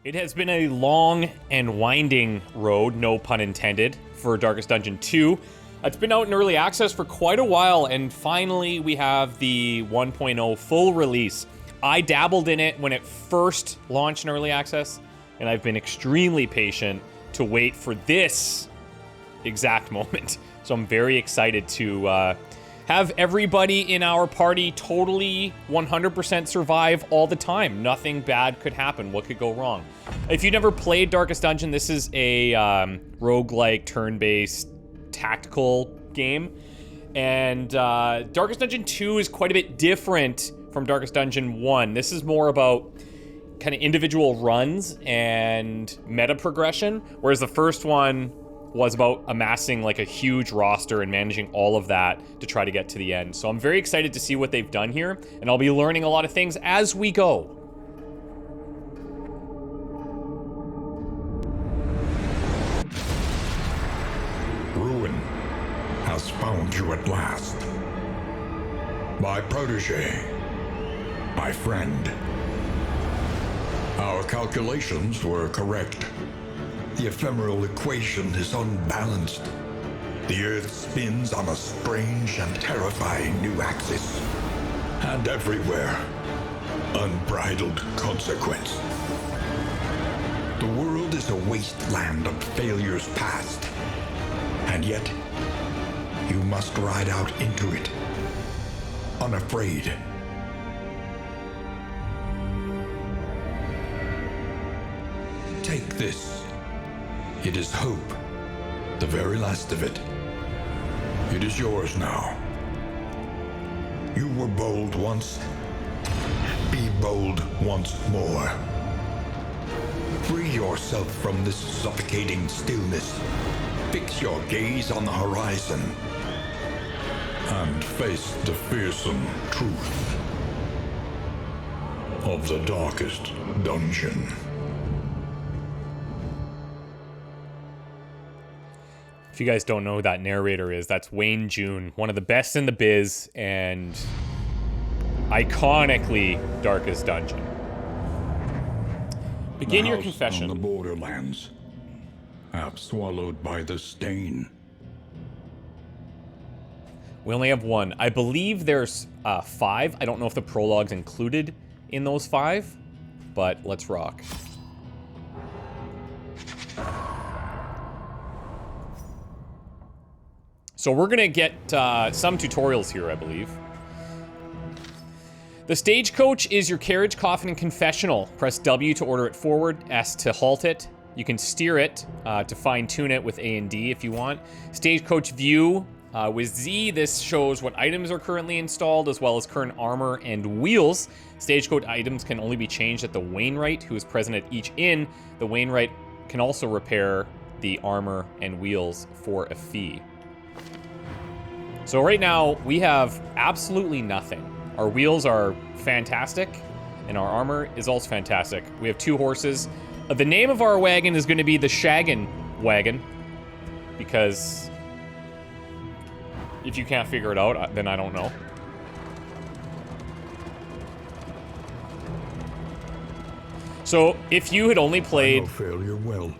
It has been a long and winding road, no pun intended, for Darkest Dungeon 2. It's been out in early access for quite a while, and finally we have the 1.0 full release. I dabbled in it when it first launched in early access, and I've been extremely patient to wait for this exact moment. So I'm very excited to have everybody in our party totally 100% survive all the time. Nothing bad could happen. What could go wrong? If you've never played Darkest Dungeon, this is a roguelike turn-based tactical game. And Darkest Dungeon 2 is quite a bit different from Darkest Dungeon 1. This is more about kind of individual runs and meta progression, whereas the first one was about amassing like a huge roster and managing all of that to try to get to the end. So I'm very excited to see what they've done here, and I'll be learning a lot of things as we go. Ruin has found you at last. My protege, my friend. Our calculations were correct. The ephemeral equation is unbalanced. The Earth spins on a strange and terrifying new axis. And everywhere, unbridled consequence. The world is a wasteland of failures past. And yet, you must ride out into it, unafraid. Take this. It is hope, the very last of it. It is yours now. You were bold once. Be bold once more. Free yourself from this suffocating stillness. Fix your gaze on the horizon. And face the fearsome truth of the Darkest Dungeon. If you guys don't know who that narrator is, that's Wayne June, one of the best in the biz, and iconically Darkest Dungeon. Begin your confession. On the borderlands, half swallowed by the stain. We only have one. I believe there's 5. I don't know if the prologue's included in those 5, but let's rock. So we're gonna get some tutorials here, I believe. The Stagecoach is your carriage, coffin, and confessional. Press W to order it forward, S to halt it. You can steer it to fine-tune it with A and D if you want. Stagecoach view with Z, this shows what items are currently installed, as well as current armor and wheels. Stagecoach items can only be changed at the Wainwright, who is present at each inn. The Wainwright can also repair the armor and wheels for a fee. So right now, we have absolutely nothing. Our wheels are fantastic, and our armor is also fantastic. We have 2 horses. The name of our wagon is going to be the Shaggin' Wagon, because if you can't figure it out, then I don't know. So, if you had only played... I know failure well.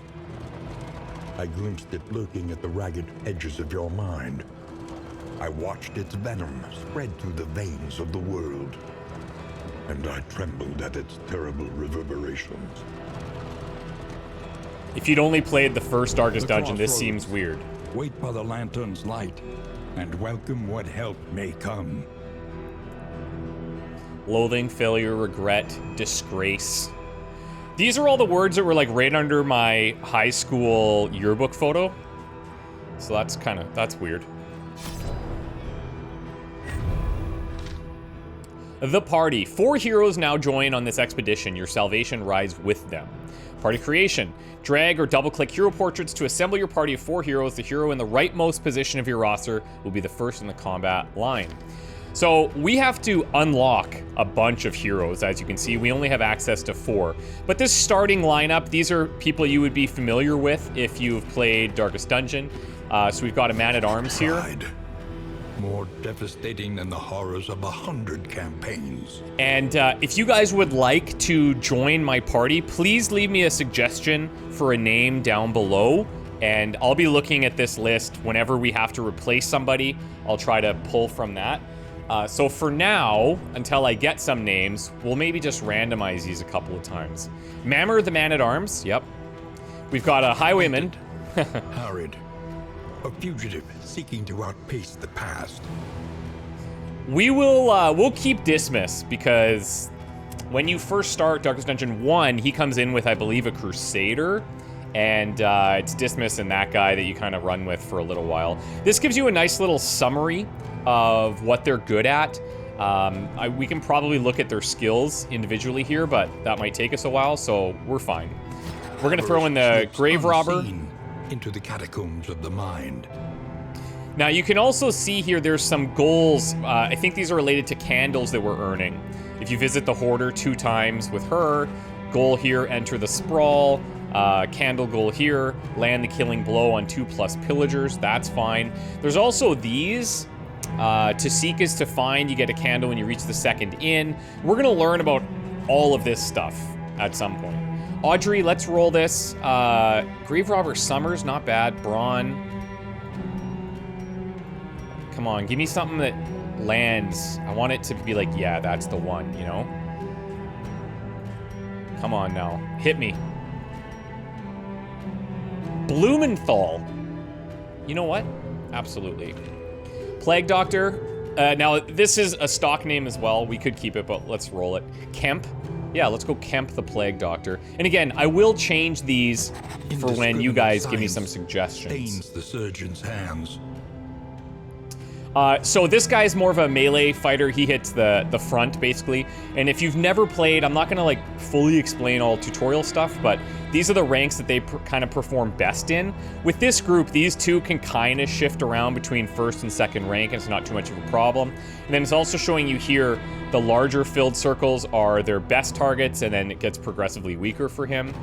I glimpsed it lurking at the ragged edges of your mind. I watched its venom spread through the veins of the world, and I trembled at its terrible reverberations. If you'd only played the first Darkest Dungeon, this seems weird. Wait for the lantern's light, and welcome what help may come. Loathing, failure, regret, disgrace. These are all the words that were like right under my high school yearbook photo. So that's weird. The party. 4 heroes now join on this expedition. Your salvation rides with them. Party creation. Drag or double-click hero portraits to assemble your party of 4 heroes. The hero in the rightmost position of your roster will be the first in the combat line. So we have to unlock a bunch of heroes. As you can see, we only have access to 4. But this starting lineup, these are people you would be familiar with if you've played Darkest Dungeon. So we've got a man-at-arms here. more devastating than the horrors of 100 campaigns. And if you guys would like to join my party, please leave me a suggestion for a name down below, and I'll be looking at this list whenever we have to replace somebody. I'll try to pull from that. So for now, until I get some names, we'll maybe just randomize these a couple of times. Mammer the Man-at-Arms, yep. We've got a Highwayman. Harried, a fugitive seeking to outpace the past. We'll keep Dismas, because when you first start Darkest Dungeon 1, he comes in with, I believe, a Crusader, and it's Dismas and that guy that you kind of run with for a little while. This gives you a nice little summary of what they're good at. We can probably look at their skills individually here, but that might take us a while, so we're fine. We're gonna throw in the Grave Robber. Into the catacombs of the mind. Now you can also see here there's some goals. I think these are related to candles that we're earning. If you visit the Hoarder 2 times with her, goal here, enter the Sprawl. Candle goal here, land the killing blow on 2+ pillagers, that's fine. There's also these. To seek is to find, you get a candle when you reach the second inn. We're gonna learn about all of this stuff at some point. Audrey, let's roll this. Grave Robber Summers, not bad. Braun. Come on, give me something that lands. I want it to be like, yeah, that's the one, you know? Come on now, hit me. Blumenthal. You know what? Absolutely. Plague Doctor. Now, this is a stock name as well. We could keep it, but let's roll it. Kemp. Yeah, let's go Kemp the Plague Doctor. And again, I will change these for when you guys give me some suggestions. Stains the surgeon's hands. So this guy's more of a melee fighter. He hits the front, basically. And if you've never played, I'm not gonna like fully explain all tutorial stuff, but these are the ranks that they kind of perform best in. With this group, these two can kind of shift around between first and second rank, and it's not too much of a problem. And then it's also showing you here the larger filled circles are their best targets, and then it gets progressively weaker for him.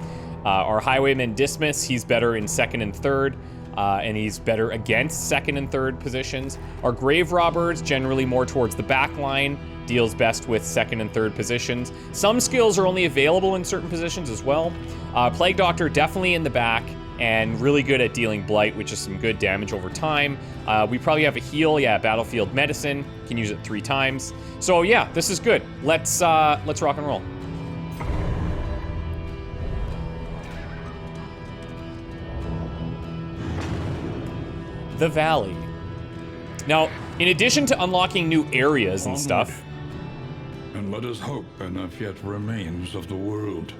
Our Highwayman Dismas, he's better in second and third. And he's better against second and third positions. Our Grave Robbers, generally more towards the back line, deals best with second and third positions. Some skills are only available in certain positions as well. Plague Doctor, definitely in the back, and really good at dealing Blight, which is some good damage over time. We probably have a heal, yeah, Battlefield Medicine. Can use it 3 times. So yeah, this is good. Let's rock and roll. The Valley. Now, in addition to unlocking new areas and stuff... And let us hope enough yet remains of the world.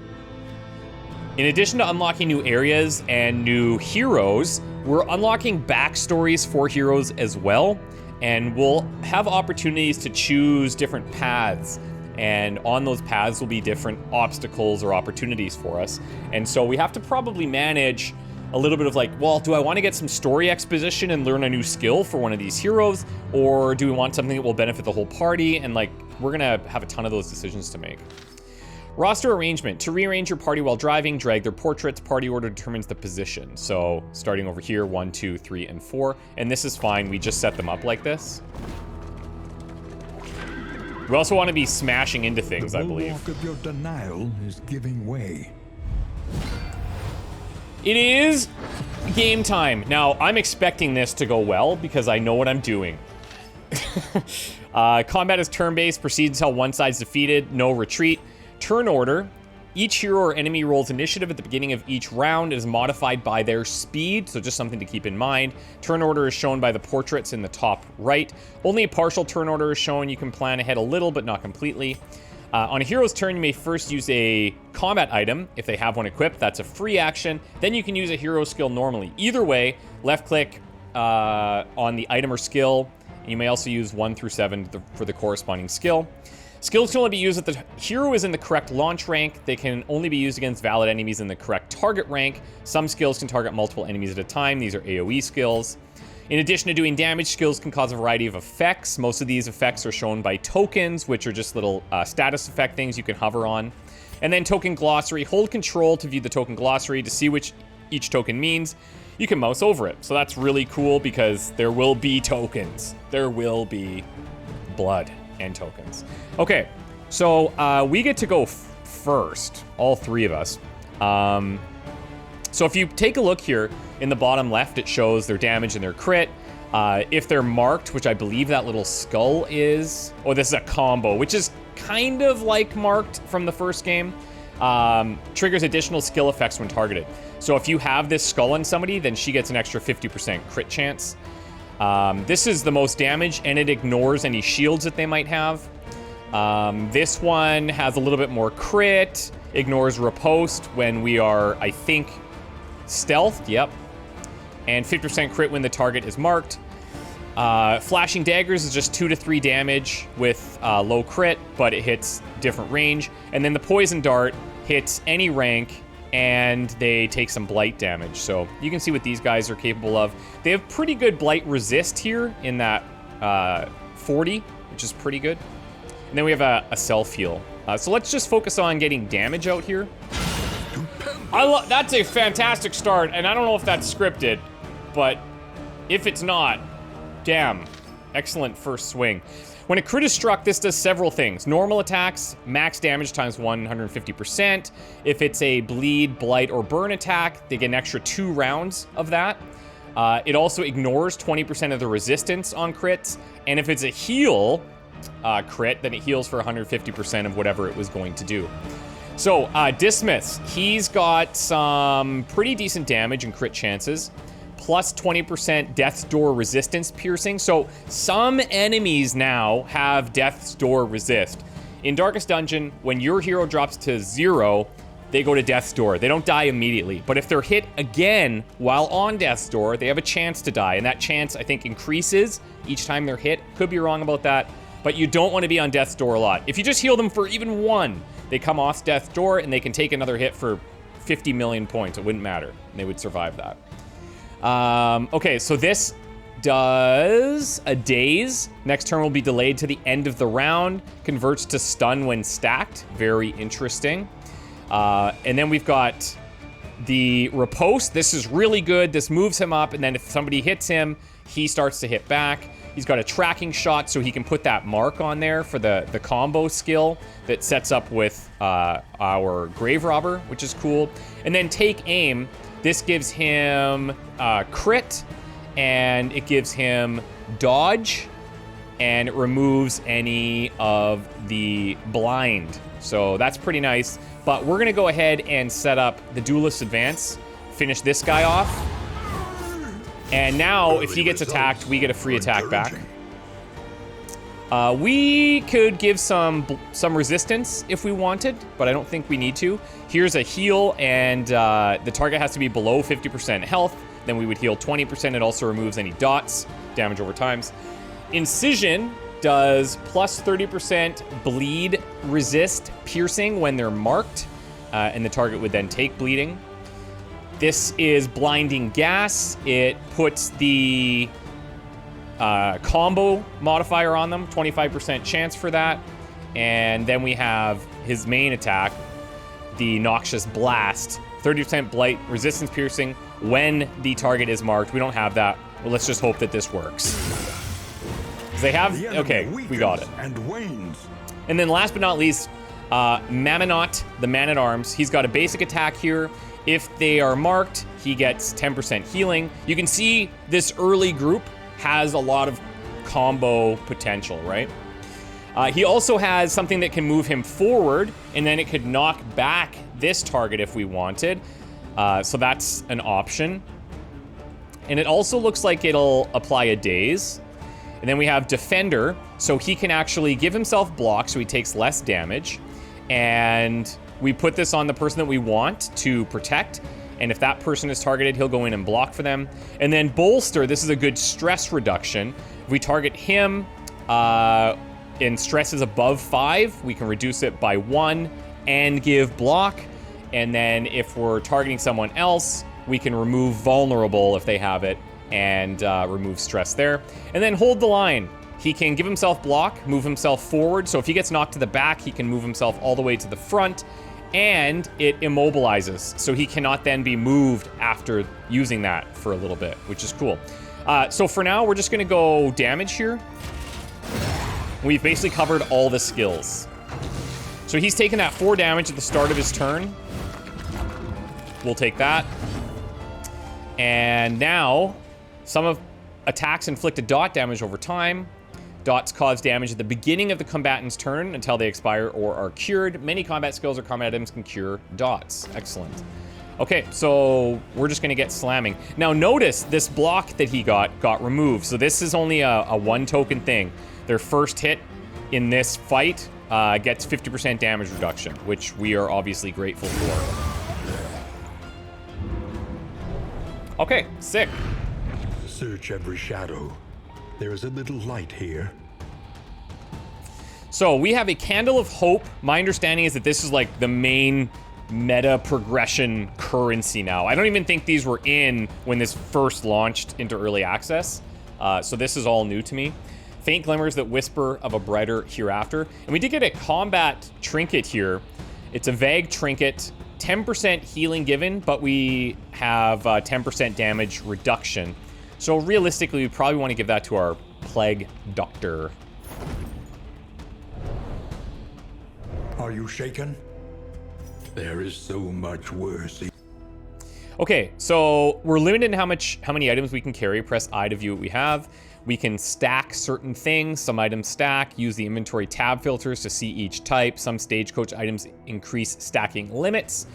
In addition to unlocking new areas and new heroes, we're unlocking backstories for heroes as well, and we'll have opportunities to choose different paths, and on those paths will be different obstacles or opportunities for us. And so we have to probably manage a little bit of like, well, do I want to get some story exposition and learn a new skill for one of these heroes, or do we want something that will benefit the whole party? And like, we're gonna have a ton of those decisions to make. Roster arrangement. To rearrange your party while driving, drag their portraits. Party order determines the position. So starting over here, 1, 2, 3, and 4. And this is fine, we just set them up like this. We also want to be smashing into things, I believe. The bulwark of your denial is giving way. It is game time. Now, I'm expecting this to go well because I know what I'm doing. Combat is turn-based, proceeds until one side's defeated, no retreat. Turn order. Each hero or enemy rolls initiative at the beginning of each round. It is modified by their speed, so just something to keep in mind. Turn order is shown by the portraits in the top right. Only a partial turn order is shown. You can plan ahead a little, but not completely. On a hero's turn, you may first use a combat item. If they have one equipped, that's a free action. Then you can use a hero skill normally. Either way, left click on the item or skill. And you may also use 1 through 7 for the corresponding skill. Skills can only be used if the hero is in the correct launch rank. They can only be used against valid enemies in the correct target rank. Some skills can target multiple enemies at a time. These are AoE skills. In addition to doing damage, skills can cause a variety of effects. Most of these effects are shown by tokens, which are just little status effect things you can hover on. And then token glossary. Hold control to view the token glossary to see which each token means, you can mouse over it. So that's really cool because there will be tokens. There will be blood and tokens. Okay, so we get to go first, all three of us. So if you take a look here in the bottom left, it shows their damage and their crit. If they're marked, which I believe that little skull is, oh, this is a combo, which is kind of like marked from the first game, triggers additional skill effects when targeted. So if you have this skull on somebody, then she gets an extra 50% crit chance. This is the most damage, and it ignores any shields that they might have. This one has a little bit more crit, ignores riposte when we are, I think, stealthed, yep. And 50% crit when the target is marked. Flashing daggers is just 2 to 3 damage with low crit, but it hits different range. And then the poison dart hits any rank, and they take some blight damage. So you can see what these guys are capable of. They have pretty good blight resist here in that 40, which is pretty good. And then we have a self-heal. So let's just focus on getting damage out here. That's a fantastic start, and I don't know if that's scripted, but if it's not, damn, excellent first swing. When a crit is struck, this does several things. Normal attacks, max damage times 150%. If it's a bleed, blight, or burn attack, they get an extra 2 rounds of that. It also ignores 20% of the resistance on crits, and if it's a heal crit, then it heals for 150% of whatever it was going to do. So, Dismas, he's got some pretty decent damage and crit chances, plus 20% Death's Door resistance piercing. So, some enemies now have Death's Door resist. In Darkest Dungeon, when your hero drops to 0, they go to Death's Door. They don't die immediately. But if they're hit again while on Death's Door, they have a chance to die. And that chance, I think, increases each time they're hit. Could be wrong about that. But you don't want to be on Death's Door a lot. If you just heal them for even 1, they come off Death's Door and they can take another hit for 50 million points. It wouldn't matter. They would survive that. Okay, so this does a daze. Next turn will be delayed to the end of the round. Converts to stun when stacked. Very interesting. And then we've got the riposte. This is really good. This moves him up, and then if somebody hits him, he starts to hit back. He's got a tracking shot, so he can put that mark on there for the combo skill that sets up with our Grave Robber, which is cool. And then Take Aim. This gives him crit, and it gives him dodge, and it removes any of the blind. So that's pretty nice. But we're going to go ahead and set up the Duelist Advance, finish this guy off. And now, if he gets attacked, we get a free attack back. We could give some resistance if we wanted, but I don't think we need to. Here's a heal, and the target has to be below 50% health. Then we would heal 20%. It also removes any dots, damage over times. Incision does plus 30% bleed resist piercing when they're marked, and the target would then take bleeding. This is Blinding Gas. It puts the combo modifier on them, 25% chance for that. And then we have his main attack, the Noxious Blast, 30% blight resistance piercing when the target is marked. We don't have that. Well, let's just hope that this works. They have, okay, we got it. And then last but not least, Mamonot, the Man-at-Arms. He's got a basic attack here. If they are marked, he gets 10% healing. You can see this early group has a lot of combo potential, right? He also has something that can move him forward, and then it could knock back this target if we wanted. So that's an option. And it also looks like it'll apply a daze. And then we have Defender, so he can actually give himself block, so he takes less damage. And we put this on the person that we want to protect. And if that person is targeted, he'll go in and block for them. And then Bolster, this is a good stress reduction. If we target him and stress is above 5, we can reduce it by 1 and give block. And then if we're targeting someone else, we can remove Vulnerable if they have it and remove stress there. And then Hold the Line. He can give himself block, move himself forward. So if he gets knocked to the back, he can move himself all the way to the front and it immobilizes, so he cannot then be moved after using that for a little bit, which is cool. So for now, we're just gonna go damage here. We've basically covered all the skills. So he's taking that 4 damage at the start of his turn. We'll take that. And now, some of attacks inflict a dot damage over time. Dots cause damage at the beginning of the combatant's turn until they expire or are cured. Many combat skills or combat items can cure dots. Excellent. Okay, so we're just gonna get slamming. Now notice this block that he got removed. So this is only a 1 token thing. Their first hit in this fight gets 50% damage reduction, which we are obviously grateful for. Okay, sick. Search every shadow. There is a little light here. So we have a Candle of Hope. My understanding is that this is like the main meta progression currency now. I don't even think these were in when this first launched into early access. So this is all new to me. Faint glimmers that whisper of a brighter hereafter. And we did get a combat trinket here. It's a vague trinket, 10% healing given, but we have 10% damage reduction. So realistically, we probably want to give that to our Plague Doctor. Are you shaken? There is so much worse. Okay, so we're limited in how many items we can carry. Press I to view what we have. We can stack certain things. Some items stack. Use the inventory tab filters to see each type. Some Stagecoach items increase stacking limits.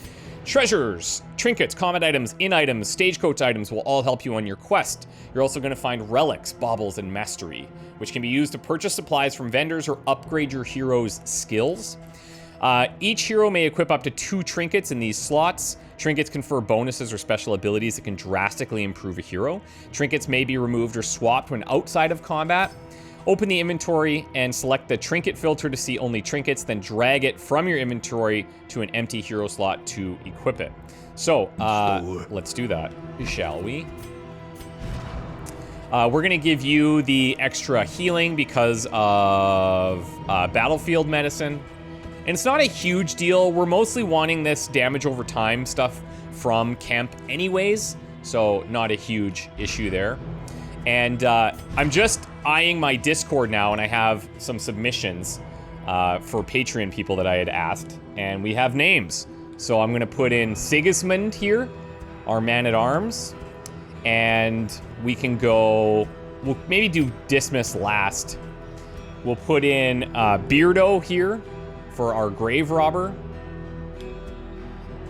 Treasures, trinkets, combat items, items, Stagecoach items will all help you on your quest. You're also going to find relics, baubles, and mastery, which can be used to purchase supplies from vendors or upgrade your hero's skills. Each hero may equip up to 2 trinkets in these slots. Trinkets confer bonuses or special abilities that can drastically improve a hero. Trinkets may be removed or swapped when outside of combat. Open the inventory and select the trinket filter to see only trinkets, then drag it from your inventory to an empty hero slot to equip it. So, let's do that, shall we? We're gonna give you the extra healing because of battlefield medicine. And it's not a huge deal. We're mostly wanting this damage over time stuff from Kemp anyways, so not a huge issue there. And I'm just eyeing my Discord now, and I have some submissions for Patreon people that I had asked, and we have names. So I'm gonna put in Sigismund here, our man-at-arms, and we can go, we'll maybe do Dismas last. We'll put in Beardo here for our grave robber.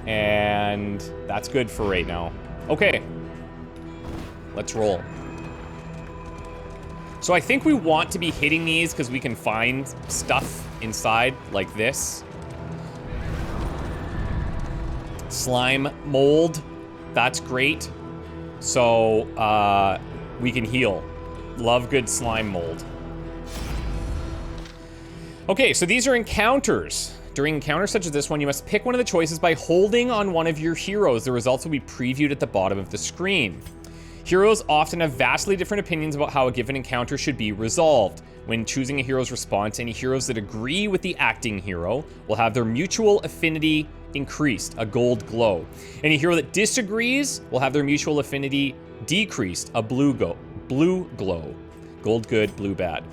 And that's good for right now. Okay, let's roll. So I think we want to be hitting these because we can find stuff inside like this. Slime mold, that's great. So we can heal. Love good slime mold. Okay, so these are encounters. During encounters such as this one, you must pick one of the choices by holding on one of your heroes. The results will be previewed at the bottom of the screen. Heroes often have vastly different opinions about how a given encounter should be resolved. When choosing a hero's response, any heroes that agree with the acting hero will have their mutual affinity increased, a gold glow. Any hero that disagrees will have their mutual affinity decreased, a blue glow. Gold good, blue bad.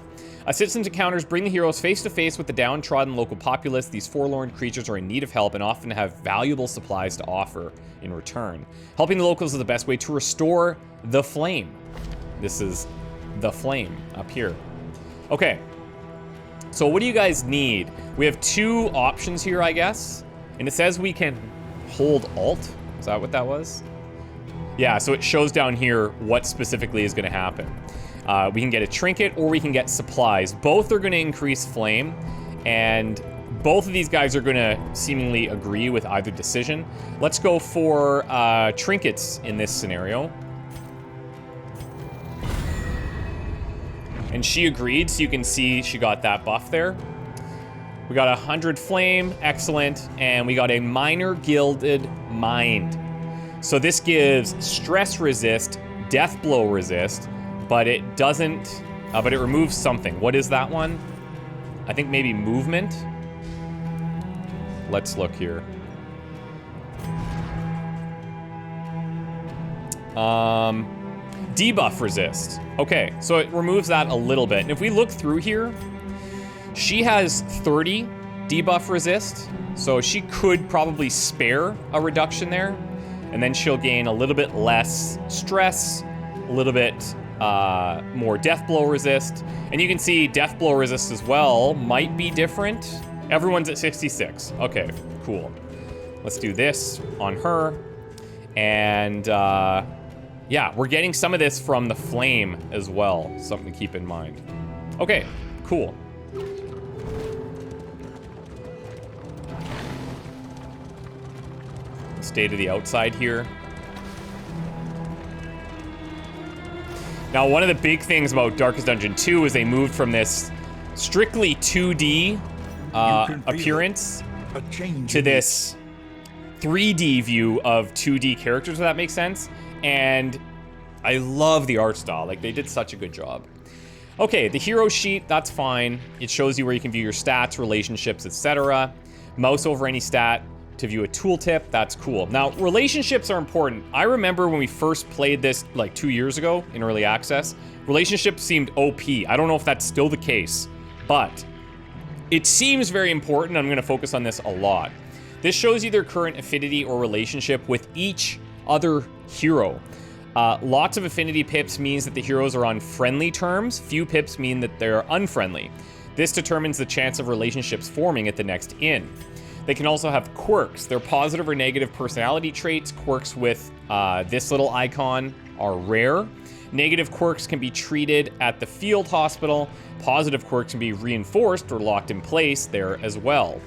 Citizens' encounters bring the heroes face to face with the downtrodden local populace. These forlorn creatures are in need of help and often have valuable supplies to offer in return. Helping the locals is the best way to restore the flame. This is the flame up here. Okay, so what do you guys need? We have 2 options here, I guess. And it says we can hold Alt. Is that what that was? Yeah, so it shows down here what specifically is going to happen. We can get a trinket or we can get supplies. Both are going to increase flame, and both of these guys are going to seemingly agree with either decision. Let's go for trinkets in this scenario. And she agreed, so you can see she got that buff there. We got 100 flame, excellent, and we got a minor gilded mind. So this gives stress resist, death blow resist, but it doesn't, but it removes something. What is that one? I think maybe movement. Let's look here. Debuff resist. Okay, so it removes that a little bit. And if we look through here, she has 30 debuff resist. So she could probably spare a reduction there. And then she'll gain a little bit less stress, a little bit more death blow resist. And you can see death blow resist as well might be different. Everyone's at 66. Okay, cool. Let's do this on her. And yeah, we're getting some of this from the flame as well. Something to keep in mind. Okay, cool. Stay to the outside here. Now, one of the big things about Darkest Dungeon 2 is they moved from this strictly 2D appearance to this 3D view of 2D characters, if that makes sense. And I love the art style. Like, they did such a good job. Okay, the hero sheet, that's fine. It shows you where you can view your stats, relationships, etc. Mouse over any stat to view a tooltip, that's cool. Now, relationships are important. I remember when we first played this like 2 years ago in early access, relationships seemed OP. I don't know if that's still the case, but it seems very important. I'm gonna focus on this a lot. This shows you their current affinity or relationship with each other hero. Lots of affinity pips means that the heroes are on friendly terms. Few pips mean that they're unfriendly. This determines the chance of relationships forming at the next inn. They can also have quirks. They're positive or negative personality traits. Quirks with this little icon are rare. Negative quirks can be treated at the field hospital. Positive quirks can be reinforced or locked in place there as well.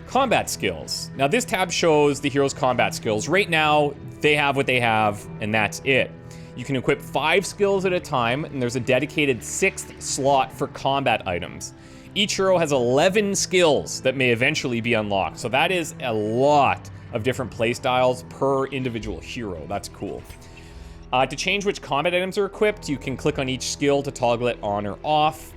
Combat skills. Now this tab shows the hero's combat skills. Right now, they have what they have, and that's it. You can equip 5 skills at a time, and there's a dedicated 6th slot for combat items. Each hero has 11 skills that may eventually be unlocked. So that is a lot of different playstyles per individual hero. That's cool. To change which combat items are equipped, you can click on each skill to toggle it on or off.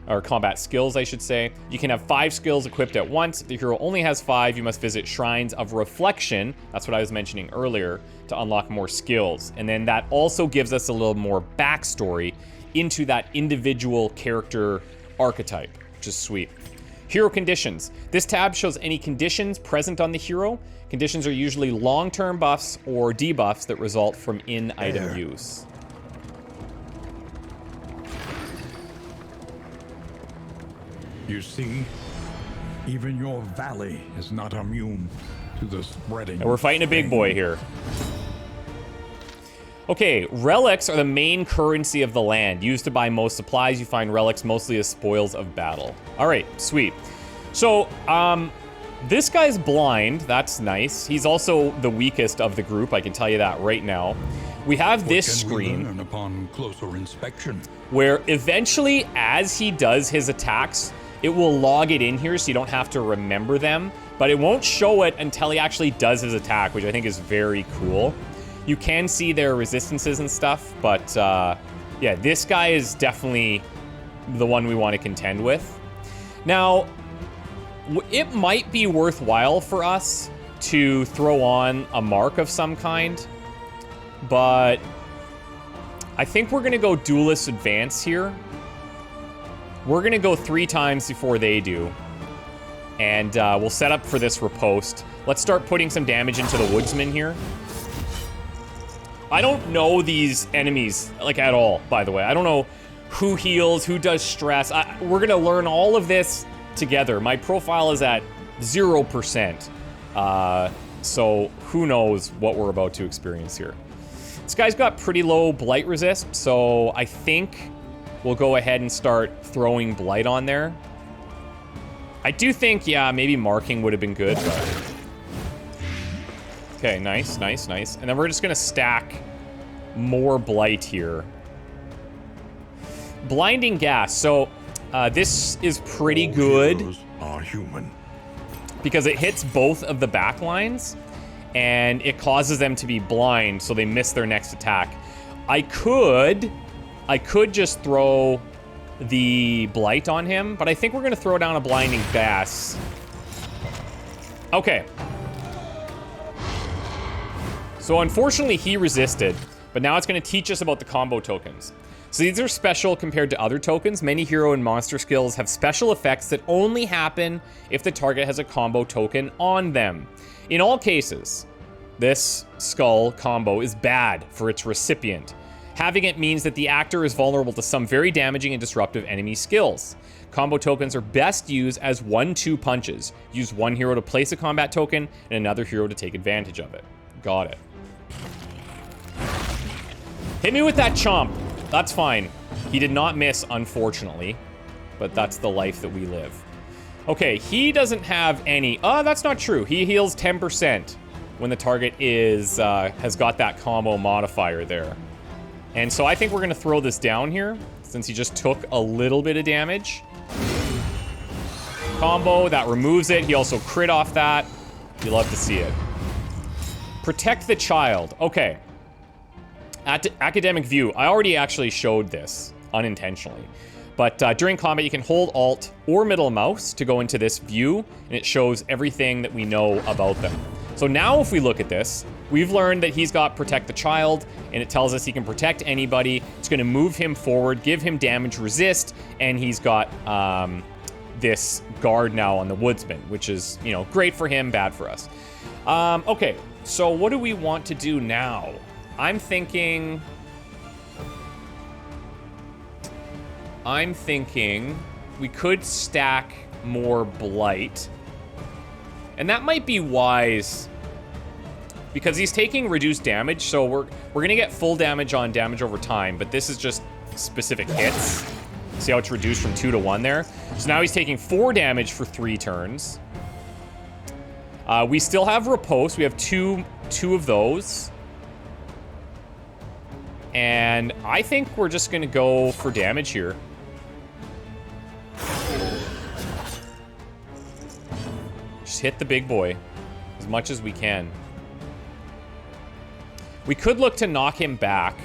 Or combat skills, I should say. You can have 5 skills equipped at once. If the hero only has 5, you must visit Shrines of Reflection, that's what I was mentioning earlier, to unlock more skills. And then that also gives us a little more backstory into that individual character archetype, which is sweet. Hero conditions. This tab shows any conditions present on the hero. Conditions are usually long-term buffs or debuffs that result from in-item use. You see, even your valley is not immune to the spreading. And we're fighting a big boy here. Okay, relics are the main currency of the land. Used to buy most supplies, you find relics mostly as spoils of battle. All right, sweet. So, this guy's blind. That's nice. He's also the weakest of the group, I can tell you that right now. We have this screen upon closer inspection, where eventually, as he does his attacks, it will log it in here so you don't have to remember them, but it won't show it until he actually does his attack, which I think is very cool. You can see their resistances and stuff, but yeah, this guy is definitely the one we want to contend with. Now, it might be worthwhile for us to throw on a mark of some kind, but I think we're going to go Duelist Advance here. We're going to go 3 times before they do. And we'll set up for this riposte. Let's start putting some damage into the Woodsman here. I don't know these enemies, like, at all, by the way. I don't know who heals, who does stress. We're going to learn all of this together. My profile is at 0%. So who knows what we're about to experience here. This guy's got pretty low blight resist, so I think we'll go ahead and start throwing blight on there. I do think, yeah, maybe marking would have been good. But... okay, nice, nice, nice. And then we're just gonna stack more blight here. Blinding gas. So this is pretty good. Heroes are human. Because it hits both of the back lines, and it causes them to be blind, so they miss their next attack. I could just throw the blight on him, but I think we're gonna throw down a blinding gas. Okay. So unfortunately he resisted, But now it's going to teach us about the combo tokens. So these are special compared to other tokens. Many hero and monster skills have special effects that only happen if the target has a combo token on them. In all cases, this skull combo is bad for its recipient. Having it means that the actor is vulnerable to some very damaging and disruptive enemy skills. Combo tokens are best used as 1-2 punches. Use one hero to place a combat token and another hero to take advantage of it. Got it. Hit me with that chomp. That's fine. He did not miss, unfortunately, but that's the life that we live. Okay, he doesn't have any... that's not true. He heals 10% when the target is has got that combo modifier there. And so I think we're going to throw this down here, since he just took a little bit of damage. Combo, that removes it. He also crit off that. You love to see it. Protect the child. Okay. Academic view. I already actually showed this unintentionally. But during combat, you can hold Alt or middle mouse to go into this view, and it shows everything that we know about them. So now if we look at this, we've learned that he's got Protect the Child, and it tells us he can protect anybody. It's going to move him forward, give him damage resist, and he's got this guard now on the Woodsman, which is, you know, great for him, bad for us. Okay, so what do we want to do now? I'm thinking we could stack more Blight. And that might be wise because he's taking reduced damage, so we're going to get full damage on damage over time, but this is just specific hits. See how it's reduced from 2 to 1 there? So now he's taking 4 damage for 3 turns. We still have Riposte. We have two of those. And I think we're just going to go for damage here. Just hit the big boy as much as we can. We could look to knock him back.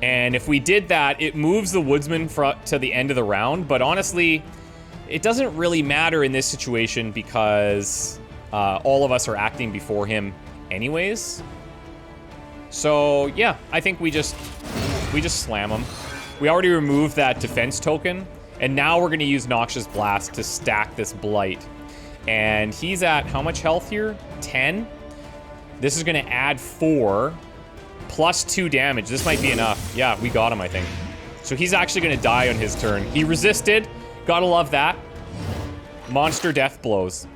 And if we did that, it moves the Woodsman to the end of the round. But honestly, it doesn't really matter in this situation because all of us are acting before him anyways. So yeah, I think we just slam him. We already removed that defense token, and now we're going to use Noxious Blast to stack this Blight. And he's at how much health here? 10. This is going to add 4 plus 2 damage. This might be enough. Yeah, we got him, I think. So he's actually going to die on his turn. He resisted. Gotta love that. Monster death blows.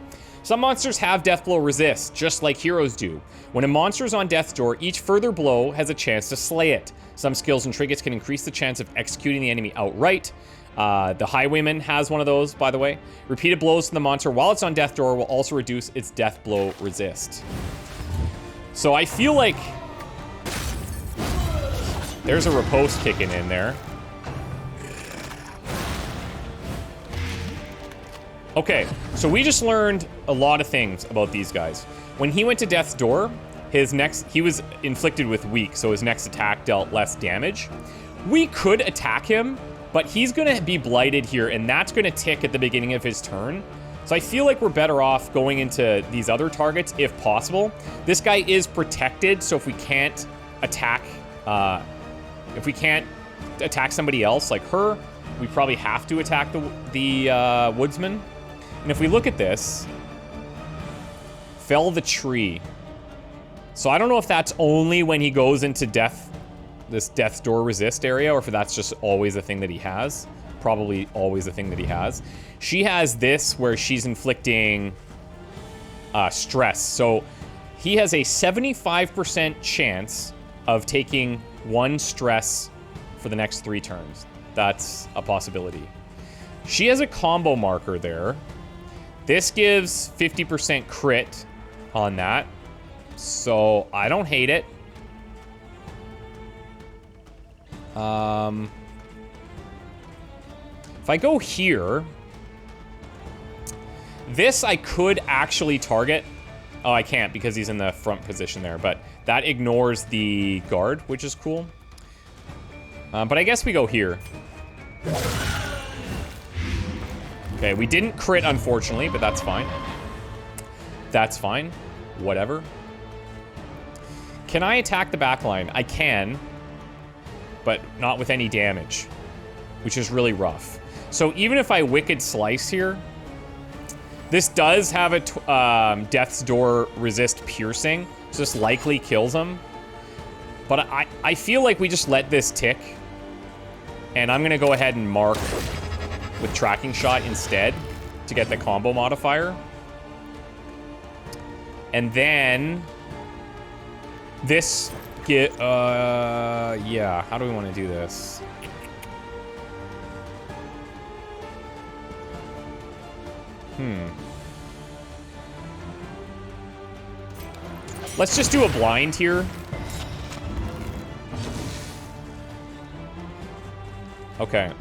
Some monsters have death blow resist, just like heroes do. When a monster is on death's door, each further blow has a chance to slay it. Some skills and trinkets can increase the chance of executing the enemy outright. The Highwayman has one of those, by the way. Repeated blows to the monster while it's on death door will also reduce its death blow resist. So I feel like there's a riposte kicking in there. Okay, so we just learned a lot of things about these guys. When he went to death's door, he was inflicted with weak, so his next attack dealt less damage. We could attack him, but he's gonna be blighted here, and that's gonna tick at the beginning of his turn. So I feel like we're better off going into these other targets if possible. This guy is protected, so if we can't attack, somebody else like her, we probably have to attack the Woodsman. And if we look at this, fell the tree. So I don't know if that's only when he goes into this death's door resist area, or if that's just always a thing that he has. Probably always a thing that he has. She has this where she's inflicting stress. So he has a 75% chance of taking 1 stress for the next 3 turns. That's a possibility. She has a combo marker there. This gives 50% crit on that. So I don't hate it. If I go here, this I could actually target. Oh, I can't because he's in the front position there, but that ignores the guard, which is cool. But I guess we go here. Okay, we didn't crit, unfortunately, but that's fine. That's fine. Whatever. Can I attack the back line? I can, but not with any damage, which is really rough. So even if I Wicked Slice here, this does have a Death's Door resist piercing, so this likely kills him. But I feel like we just let this tick, and I'm gonna go ahead and mark with Tracking Shot instead to get the combo modifier. And then this yeah, how do we want to do this? Let's just do a blind here. Okay.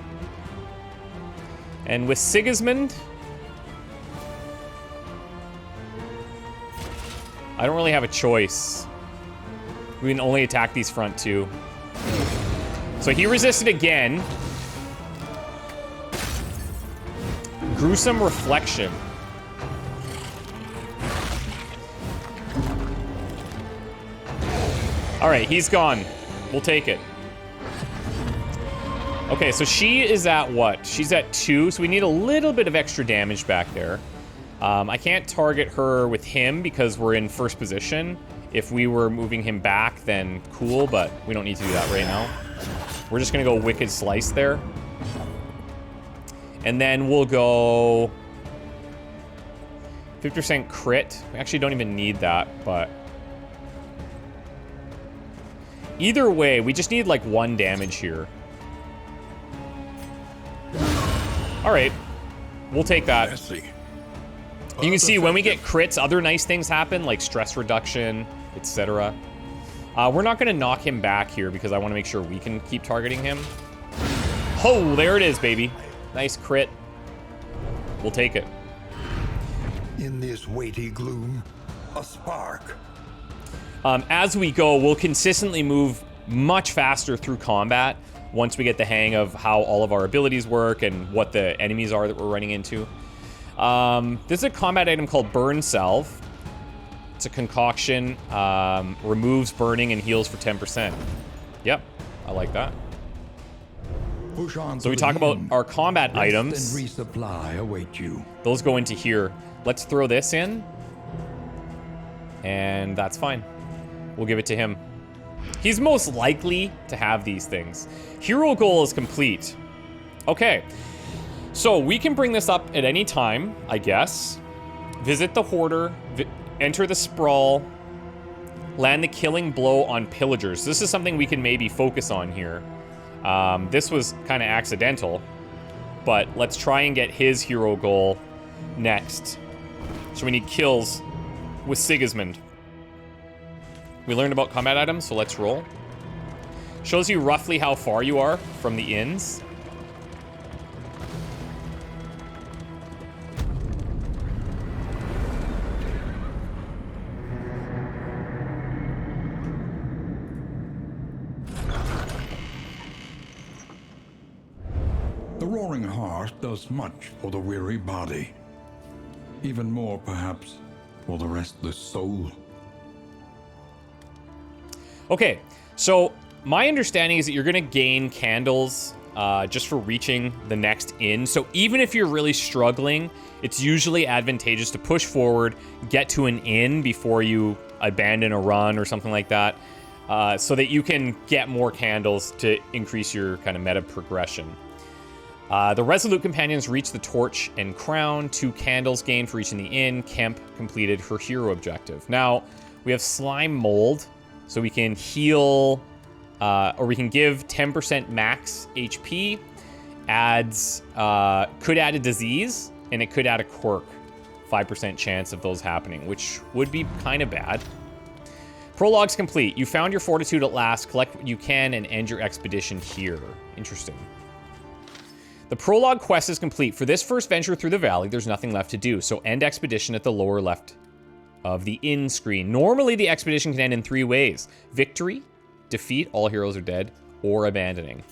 And with Sigismund, I don't really have a choice. We can only attack these front two. So he resisted again. Gruesome Reflection. All right, he's gone. We'll take it. Okay, so she is at what? She's at 2, so we need a little bit of extra damage back there. I can't target her with him because we're in first position. If we were moving him back, then cool, but we don't need to do that right now. We're just gonna go Wicked Slice there. And then we'll go 50% crit. We actually don't even need that, but either way, we just need like 1 damage here. All right, we'll take that. You can see when we get crits, other nice things happen, like stress reduction, etc. We're not going to knock him back here because I want to make sure we can keep targeting him. Oh, there it is, baby. Nice crit. We'll take it. In this weighty gloom, a spark. As we go, we'll consistently move much faster through combat once we get the hang of how all of our abilities work and what the enemies are that we're running into. This is a combat item called Burn Salve. It's a concoction, removes burning and heals for 10%. Yep, I like that. So we talk about our combat items. Resupply await you. Those go into here. Let's throw this in. And that's fine. We'll give it to him. He's most likely to have these things. Hero goal is complete. Okay. So we can bring this up at any time, I guess. Visit the Hoarder, enter the Sprawl, land the Killing Blow on Pillagers. This is something we can maybe focus on here. This was kind of accidental, but let's try and get his hero goal next. So we need kills with Sigismund. We learned about combat items, so let's roll. Shows you roughly how far you are from the inns. The roaring heart does much for the weary body. Even more, perhaps, for the restless soul. Okay, so my understanding is that you're going to gain candles just for reaching the next inn. So even if you're really struggling, it's usually advantageous to push forward, get to an inn before you abandon a run or something like that, so that you can get more candles to increase your kind of meta progression. The Resolute Companions reach the Torch and Crown. 2 candles gained for reaching the inn. Kemp completed her hero objective. Now, we have Slime Mold, so we can heal, or we can give 10% max HP. Adds, could add a disease, and it could add a quirk. 5% chance of those happening, which would be kind of bad. Prologue's complete. You found your fortitude at last. Collect what you can and end your expedition here. Interesting. The prologue quest is complete. For this first venture through the valley, there's nothing left to do, so end expedition at the lower left of the inn screen. Normally, the expedition can end in 3 ways. Victory, defeat, all heroes are dead, or abandoning.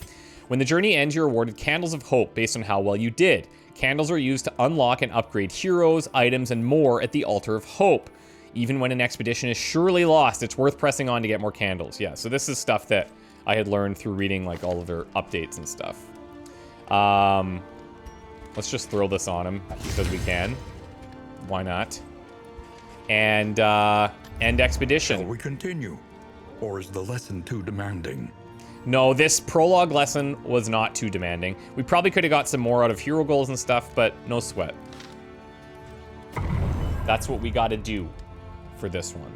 When the journey ends, you're awarded Candles of Hope based on how well you did. Candles are used to unlock and upgrade heroes, items, and more at the Altar of Hope. Even when an expedition is surely lost, it's worth pressing on to get more candles. Yeah, so this is stuff that I had learned through reading like all of their updates and stuff. Let's just throw this on him because we can. Why not? And end expedition. Shall we continue? Or is the lesson too demanding? No, this prologue lesson was not too demanding. We probably could have got some more out of hero goals and stuff, but no sweat. That's what we got to do for this one.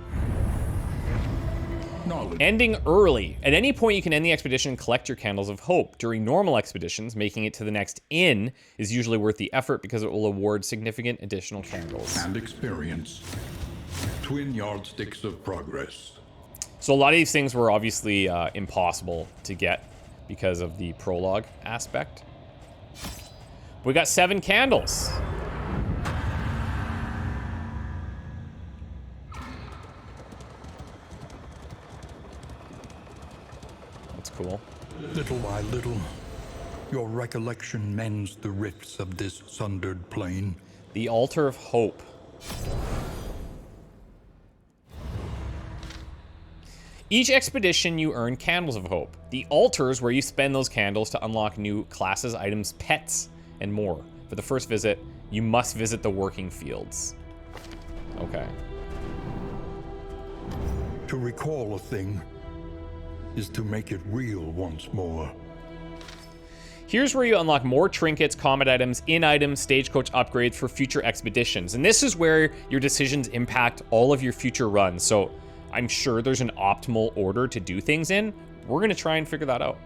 Knowledge. Ending early. At any point, you can end the expedition and collect your Candles of Hope. During normal expeditions, making it to the next inn is usually worth the effort because it will award significant additional candles. And experience. Twin yardsticks of progress. So a lot of these things were obviously impossible to get because of the prologue aspect. We got 7 candles. That's cool. Little by little, your recollection mends the rifts of this sundered plane. The Altar of Hope. Each expedition, you earn Candles of Hope. The altars where you spend those candles to unlock new classes, items, pets, and more. For the first visit, you must visit the working fields. Okay. To recall a thing is to make it real once more. Here's where you unlock more trinkets, combat items, in-items, stagecoach upgrades for future expeditions. And this is where your decisions impact all of your future runs. So I'm sure there's an optimal order to do things in. We're going to try and figure that out.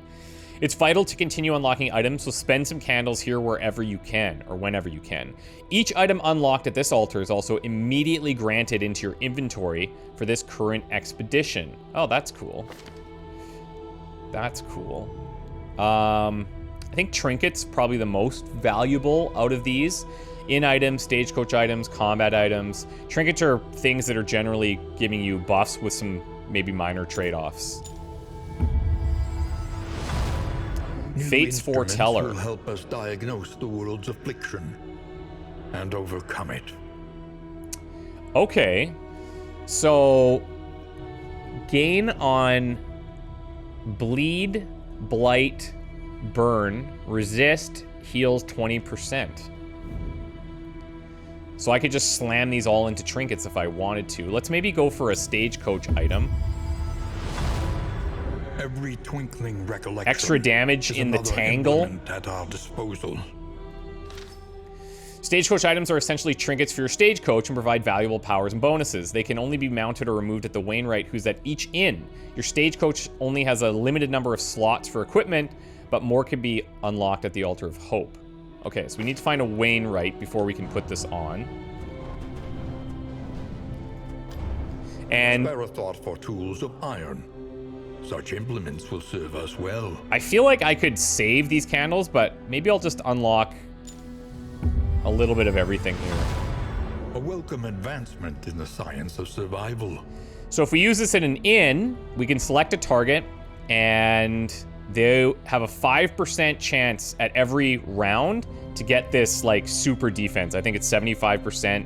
It's vital to continue unlocking items, so spend some candles here wherever you can, or whenever you can. Each item unlocked at this altar is also immediately granted into your inventory for this current expedition. Oh, that's cool. That's cool. I think trinkets probably the most valuable out of these. In-items, stagecoach items, combat items. Trinkets are things that are generally giving you buffs with some maybe minor trade-offs. Fate's Foreteller will help us diagnose the world's affliction and overcome it. Okay, so gain on bleed, blight, burn, resist, heals 20%. So I could just slam these all into trinkets if I wanted to. Let's maybe go for a stagecoach item. Every twinkling recollection. Extra damage in the tangle. At our disposal. Stagecoach items are essentially trinkets for your stagecoach and provide valuable powers and bonuses. They can only be mounted or removed at the Wainwright, who's at each inn. Your stagecoach only has a limited number of slots for equipment, but more can be unlocked at the Altar of Hope. Okay, so we need to find a Wainwright before we can put this on. And spare a thought for tools of iron. Such implements will serve us well. I feel like I could save these candles, but maybe I'll just unlock a little bit of everything here. A welcome advancement in the science of survival. So if we use this in an inn, we can select a target, and they have a 5% chance at every round to get this, like, super defense. I think it's 75%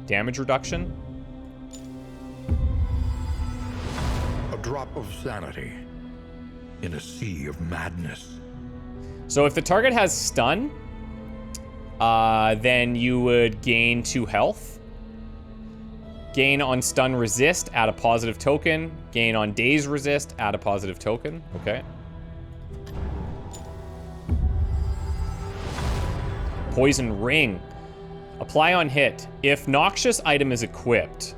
damage reduction. A drop of sanity in a sea of madness. So if the target has stun, then you would gain 2 health. Gain on stun resist, add a positive token. Gain on daze resist, add a positive token. Okay. Poison ring. Apply on hit. If noxious item is equipped,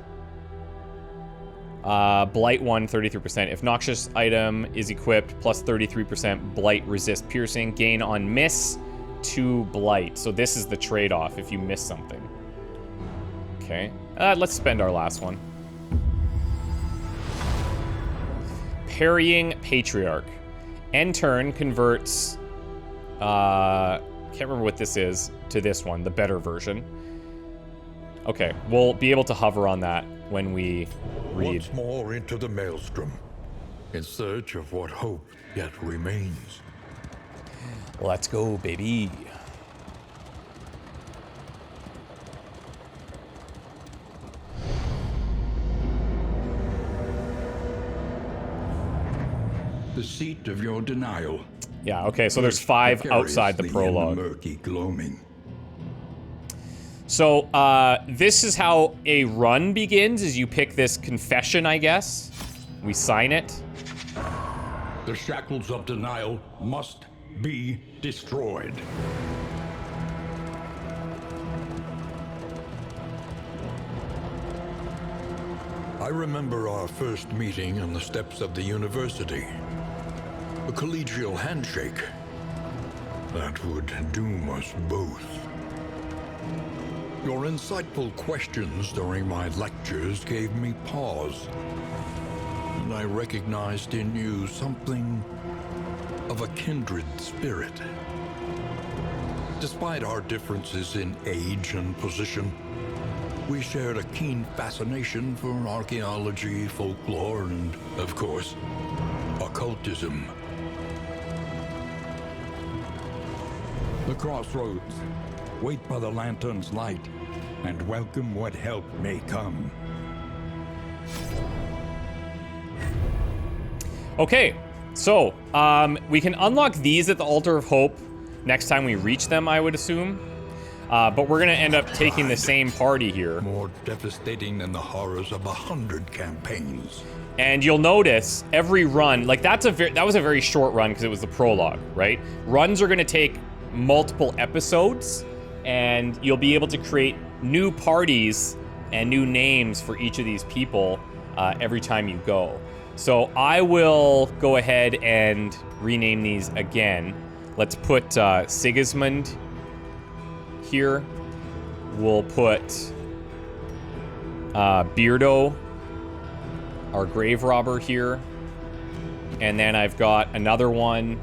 blight 1, 33%. If noxious item is equipped, plus 33% blight resist piercing. Gain on miss, 2 blight. So this is the trade-off if you miss something. Okay. Let's spend our last one. Parrying Patriarch. End turn converts, can't remember what this is, to this one, the better version. Okay, we'll be able to hover on that when we read. Once more into the maelstrom, in search of what hope yet remains. Let's go, baby. the seat of your denial. Yeah, okay, so there's 5 outside the prologue. Murky gloaming. So, this is how a run begins, is you pick this confession, I guess. We sign it. The shackles of denial must be destroyed. I remember our first meeting on the steps of the university. A collegial handshake. That would doom us both. Your insightful questions during my lectures gave me pause. And I recognized in you something of a kindred spirit. Despite our differences in age and position, we shared a keen fascination for archaeology, folklore, and, of course, occultism. The crossroads. Wait by the lantern's light, and welcome what help may come. Okay, so, we can unlock these at the Altar of Hope next time we reach them, I would assume. But we're gonna end up taking the same party here. More devastating than the horrors of 100 campaigns. And you'll notice every run, like that was a very short run because it was the prologue, right? Runs are gonna take multiple episodes, and you'll be able to create new parties and new names for each of these people every time you go. So I will go ahead and rename these again. Let's put Sigismund here. We'll put Beardo, our grave robber, here. And then I've got another one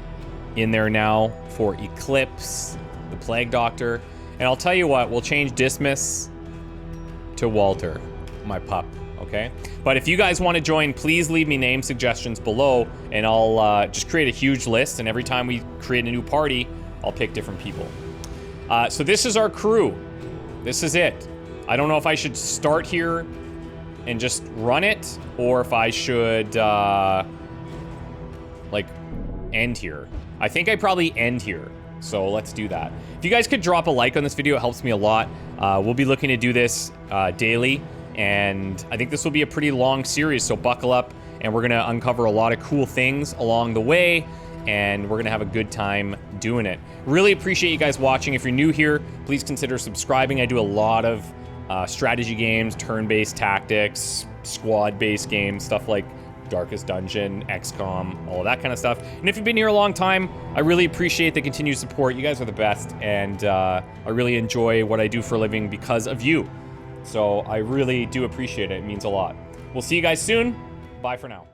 in there now for Eclipse, the Plague Doctor. And I'll tell you what, we'll change Dismas to Walter, my pup, okay? But if you guys want to join, please leave me name suggestions below, and I'll just create a huge list, and every time we create a new party, I'll pick different people. So this is our crew. This is it. I don't know if I should start here and just run it, or if I should, like, end here. I think I probably end here, so let's do that. If you guys could drop a like on this video, it helps me a lot. We'll be looking to do this daily, and I think this will be a pretty long series, so buckle up, and we're gonna uncover a lot of cool things along the way, and we're gonna have a good time doing it. Really appreciate you guys watching. If you're new here, please consider subscribing. I do a lot of strategy games, turn-based tactics, squad-based games, stuff like Darkest Dungeon, XCOM, all of that kind of stuff. And if you've been here a long time, I really appreciate the continued support. You guys are the best, and I really enjoy what I do for a living because of you. So I really do appreciate it. It means a lot. We'll see you guys soon. Bye for now.